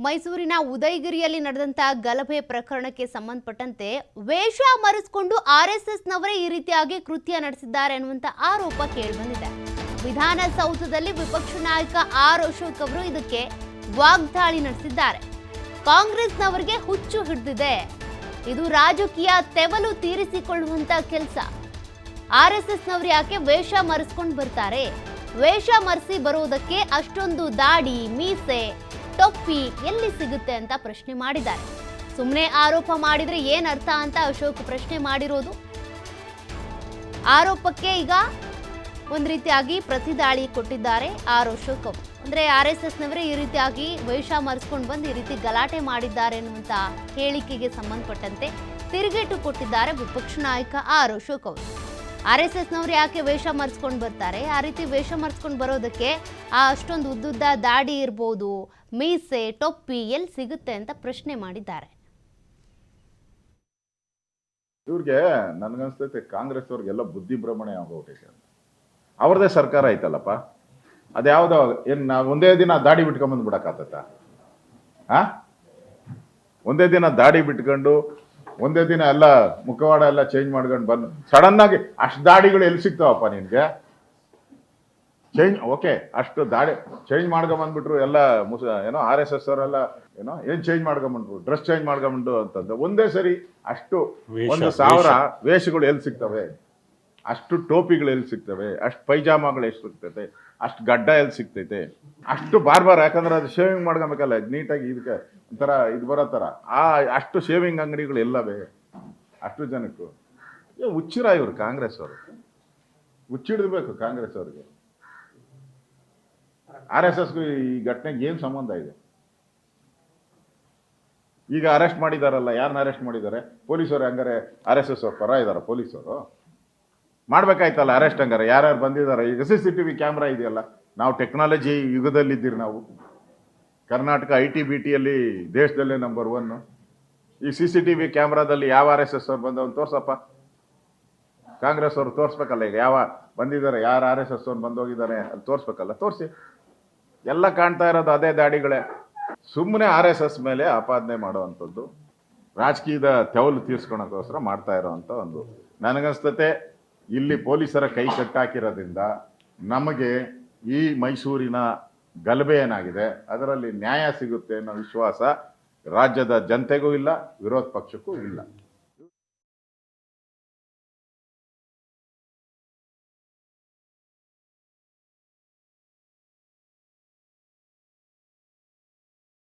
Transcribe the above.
ಮೈಸೂರಿನ ಉದಯಗಿರಿಯಲ್ಲಿ ನಡೆದಂತ ಗಲಭೆ ಪ್ರಕರಣಕ್ಕೆ ಸಂಬಂಧಪಟ್ಟಂತೆ ವೇಷ ಮರೆಸಿಕೊಂಡು ಆರ್ಎಸ್ಎಸ್ನವರೇ ಈ ರೀತಿಯಾಗಿ ಕೃತ್ಯ ನಡೆಸಿದ್ದಾರೆ ಅನ್ನುವಂತ ಆರೋಪ ಕೇಳಿಬಂದಿದೆ. ವಿಧಾನಸೌಧದಲ್ಲಿ ವಿಪಕ್ಷ ನಾಯಕ ಆರ್ ಅಶೋಕ್ ಅವರು ಇದಕ್ಕೆ ವಾಗ್ದಾಳಿ ನಡೆಸಿದ್ದಾರೆ. ಕಾಂಗ್ರೆಸ್ನವರಿಗೆ ಹುಚ್ಚು ಹಿಡಿದಿದೆ, ಇದು ರಾಜಕೀಯ ತೆವಲು ತೀರಿಸಿಕೊಳ್ಳುವಂತ ಕೆಲಸ. ಆರ್ಎಸ್ಎಸ್ನವರು ಯಾಕೆ ವೇಷ ಮರೆಸ್ಕೊಂಡು ಬರ್ತಾರೆ? ವೇಷ ಮರೆಸಿ ಬರೋದಕ್ಕೆ ಅಷ್ಟೊಂದು ದಾಡಿ ಮೀಸೆ ಟೊಪ್ಪಿ ಎಲ್ಲಿ ಸಿಗುತ್ತೆ ಅಂತ ಪ್ರಶ್ನೆ ಮಾಡಿದ್ದಾರೆ. ಸುಮ್ಮನೆ ಆರೋಪ ಮಾಡಿದ್ರೆ ಏನ್ ಅರ್ಥ ಅಂತ ಅಶೋಕ್ ಪ್ರಶ್ನೆ ಮಾಡಿರೋದು. ಆರೋಪಕ್ಕೆ ಈಗ ಒಂದ್ ರೀತಿಯಾಗಿ ಪ್ರತಿದಾಳಿ ಕೊಟ್ಟಿದ್ದಾರೆ ಆರ್ ಅಶೋಕ್ ಅವರು. ಅಂದ್ರೆ ಆರ್ಎಸ್ಎಸ್ನವರೇ ಈ ರೀತಿಯಾಗಿ ವೇಷ ಮರೆಸ್ಕೊಂಡು ಬಂದು ಈ ರೀತಿ ಗಲಾಟೆ ಮಾಡಿದ್ದಾರೆ ಅನ್ನುವಂತ ಹೇಳಿಕೆಗೆ ಸಂಬಂಧಪಟ್ಟಂತೆ ತಿರುಗೇಟು ಕೊಟ್ಟಿದ್ದಾರೆ ವಿಪಕ್ಷ ನಾಯಕ ಆರ್ ಅಶೋಕ್ ಅವರು. ಆರ್ಎಸ್ಎಸ್ನವ್ರು ಯಾಕೆ ವೇಷ ಮರೆಸ್ಕೊಂಡು ಬರ್ತಾರೆ? ಆ ರೀತಿ ವೇಷ ಮರೆಸ್ಕೊಂಡು ಬರೋದಕ್ಕೆ ಅಷ್ಟೊಂದು ಉದ್ದುದ್ದ ದಾಡಿ ಇರ್ಬೋದು, ಮೀಸೆ ಟೊಪ್ಪಿ ಎಲ್ಲಿ ಸಿಗುತ್ತೆ ಅಂತ ಪ್ರಶ್ನೆ ಮಾಡಿದ್ದಾರೆ. ಇವ್ರಿಗೆ ನನ್ಗನ್ಸ್ತೈತೆ ಕಾಂಗ್ರೆಸ್ ಅವ್ರಿಗೆಲ್ಲ ಬುದ್ಧಿ ಭ್ರಮಣೆ ಆಗೋಗ್ಬಿಟ್ಟೈತೆ. ಅವ್ರದೇ ಸರ್ಕಾರ ಐತಲ್ಲಪ್ಪ, ಅದ್ಯಾವ್ದೋ ಏನ್ ಒಂದೇ ದಿನ ದಾಡಿ ಬಿಟ್ಕೊಂಬಂದು ಬಿಡಕ್ಕಾಗತ್ತ? ಒಂದೇ ದಿನ ದಾಡಿ ಬಿಟ್ಕೊಂಡು ಒಂದೇ ದಿನ ಎಲ್ಲ ಮುಖವಾಡ ಎಲ್ಲ ಚೇಂಜ್ ಮಾಡ್ಕೊಂಡು ಬಂದು ಸಡನ್ ಆಗಿ ಅಷ್ಟು ದಾಡಿಗಳು ಎಲ್ಲಿ ಸಿಗ್ತಾವಪ್ಪ ನಿನ್ಗೆ? ಚೇಂಜ್ ಓಕೆ, ಅಷ್ಟು ದಾಡಿ ಚೇಂಜ್ ಮಾಡ್ಕೊಂಬಂದ್ಬಿಟ್ರು ಎಲ್ಲ ಏನೋ RSS ಅವರೆಲ್ಲ ಏನೋ ಏನ್ ಚೇಂಜ್ ಮಾಡ್ಕೊಂಬಂದ್ರು, ಡ್ರೆಸ್ ಚೇಂಜ್ ಮಾಡ್ಕೊಂಬಂಡು ಅಂತಂದು ಒಂದೇ ಸರಿ ಅಷ್ಟು 1000 ವೇಷಗಳು ಎಲ್ಲಿ ಸಿಗ್ತವೆ? ಅಷ್ಟು ಟೋಪಿಗಳು ಎಲ್ಲಿ ಸಿಗ್ತವೆ? ಅಷ್ಟು ಪೈಜಾಮಾಗಳು ಎಷ್ಟು ಸಿಗ್ತೈತೆ? ಅಷ್ಟು ಗಡ್ಡ ಎಲ್ಲಿ ಸಿಗ್ತೈತೆ? ಅಷ್ಟು ಬಾರ್ ಯಾಕಂದ್ರೆ ಅದು ಶೇವಿಂಗ್ ಮಾಡ್ಕೊಬೇಕಲ್ಲ ನೀಟಾಗಿ, ಇದಕ್ಕೆ ಒಂಥರ ಇದು ಬರೋ ಥರ ಅಷ್ಟು ಶೇವಿಂಗ್ ಅಂಗಡಿಗಳು ಎಲ್ಲವೇ ಅಷ್ಟು ಜನಕ್ಕೂ? ಹುಚ್ಚಿರ ಇವರು ಕಾಂಗ್ರೆಸ್ ಅವರು, ಹುಚ್ಚಿಡ್ಬೇಕು ಕಾಂಗ್ರೆಸ್ ಅವ್ರಿಗೆ. RSSಗೂ ಈ ಘಟನೆಗೆ ಏನು ಸಂಬಂಧ ಇದೆ? ಈಗ ಅರೆಸ್ಟ್ ಮಾಡಿದಾರಲ್ಲ, ಯಾರನ್ನ ಅರೆಸ್ಟ್ ಮಾಡಿದ್ದಾರೆ? ಪೊಲೀಸರು. ಹಂಗಾರೆ RSS ಅವ್ರ ಪರ ಇದಾರ ಪೊಲೀಸರು? ಮಾಡ್ಬೇಕಾಯ್ತಲ್ಲ ಅರೆಸ್ಟ್. ಹಂಗಾರೆ ಯಾರ್ಯಾರು ಬಂದಿದ್ದಾರೆ? ಈಗ CCTV ಕ್ಯಾಮ್ರಾ ಇದೆಯಲ್ಲ, ನಾವು ಟೆಕ್ನಾಲಜಿ ಯುಗದಲ್ಲಿದ್ದೀರಿ ನಾವು. ಕರ್ನಾಟಕ IT-BTಯಲ್ಲಿ ದೇಶದಲ್ಲೇ ನಂಬರ್ 1. ಈ CCTV ಕ್ಯಾಮ್ರಾದಲ್ಲಿ ಯಾವ RSS ಅವ್ರು ಬಂದವನು ತೋರ್ಸಪ್ಪ. ಕಾಂಗ್ರೆಸ್ ಅವರು ತೋರಿಸ್ಬೇಕಲ್ಲ, ಈಗ ಯಾವ ಬಂದಿದ್ದಾರೆ, ಯಾರು RSS ಅವ್ರು ಬಂದೋಗಿದ್ದಾರೆ ಅಲ್ಲಿ ತೋರಿಸ್ಬೇಕಲ್ಲ, ತೋರಿಸಿ. ಎಲ್ಲ ಕಾಣ್ತಾ ಇರೋದು ಅದೇ ದಾಡಿಗಳೇ. ಸುಮ್ಮನೆ RSS ಮೇಲೆ ಆಪಾದನೆ ಮಾಡುವಂಥದ್ದು, ರಾಜಕೀಯದ ತೆವಲು ತೀರ್ಸ್ಕೊಳಕ್ಕೋಸ್ಕರ ಮಾಡ್ತಾ ಇರೋವಂಥ ಒಂದು. ನನಗನ್ಸ್ತತೆ ಇಲ್ಲಿ ಪೊಲೀಸರ ಕೈ ಕಟ್ಟಾಕಿರೋದ್ರಿಂದ ನಮಗೆ ಈ ಮೈಸೂರಿನ ಗಲಭೆ ಏನಾಗಿದೆ ಅದರಲ್ಲಿ ನ್ಯಾಯ ಸಿಗುತ್ತೆ ಅನ್ನೋ ವಿಶ್ವಾಸ ರಾಜ್ಯದ ಜನತೆಗೂ ಇಲ್ಲ, ವಿರೋಧ ಪಕ್ಷಕ್ಕೂ ಇಲ್ಲ.